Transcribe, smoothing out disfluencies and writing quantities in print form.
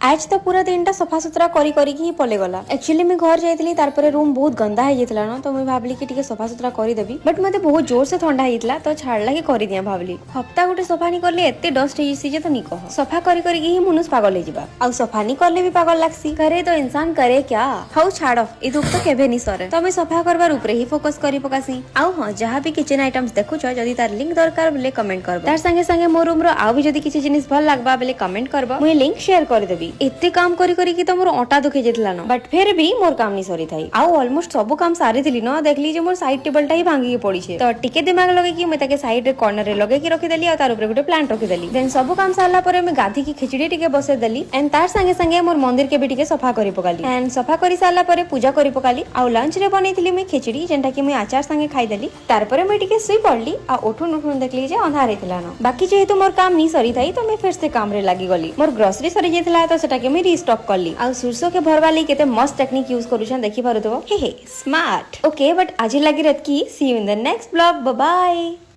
आज तो पूरा दिन टा सफा सुतरा करी करी ही पले गला। एक्चुअली मैं घर जाइतली तार परे रूम बहुत गंदा है जेतला न तो मैं भाबली कि टिके सफा सुतरा करी देबी बट मते बहुत जोर से ठंडा हेतला तो छाड़ला कि करी दिया भाबली। हफ्ता गुटे सफा नहीं करले एते डस्ट हेसी जे तो नी कह। सफा करी करी ही मनुष्य पागल हे जिबा। आ सफा नहीं करले भी पागल लागसी। करे तो इंसान करे क्या। हौ छाड़ो ए दुख तो केबे नी सरे। तो मैं सफा करबार ऊपर ही फोकस करी पकासी। आउ हां जहां भी किचन आइटम्स देखु छ जदी तार लिंक दरकार बोले कमेंट करबो। तार संगे संगे मो रूम रो आउ भी जदी किछि जिनिस भल लागबा बोले कमेंट करबो। मुई लिंक शेयर कर देबी। एते काम करी करी कि तो मोर ओटा दुखे जेतला न बट फिर भी मोर काम नहीं सरी थाई। आउ ऑलमोस्ट सब काम सारी थिली न देखली जे मोर साइड टेबल टा ही भांगी के पड़ी छे। तो टिके दिमाग लगे कि मैं ताके साइड रे कॉर्नर रे लगे कि रखि देली आ तार ऊपर गुटे प्लांट रखि देली। देन सब काम सारला परे मैं गाधी की खिचड़ी टिके बसे देली एंड तार संगे संगे मोर मंदिर के भी टिके सफा करी पकाली एंड सफा करी सारला परे पूजा करी पकाली। आउ लंच रे बनेथिली मैं खिचड़ी जेंटा कि मैं आचार संगे खाई देली। तार परे मैं टिके सुई पड़ली आ उठुन उठुन देखली जे अंधार हेतला न। बाकी जेहेतु मोर काम नहीं सरी थाई तो मैं फिर से काम रे लागी गली। मोर ग्रोसरी सरी जेतला तो सेटा के मैं रीस्टॉक करली। आ सुरसो के भरवाली केते मस्त टेक्निक यूज करूछन देखि पारुथबो। हे स्मार्ट ओके बट आज लागी रत की see you in the next blog. Bye bye.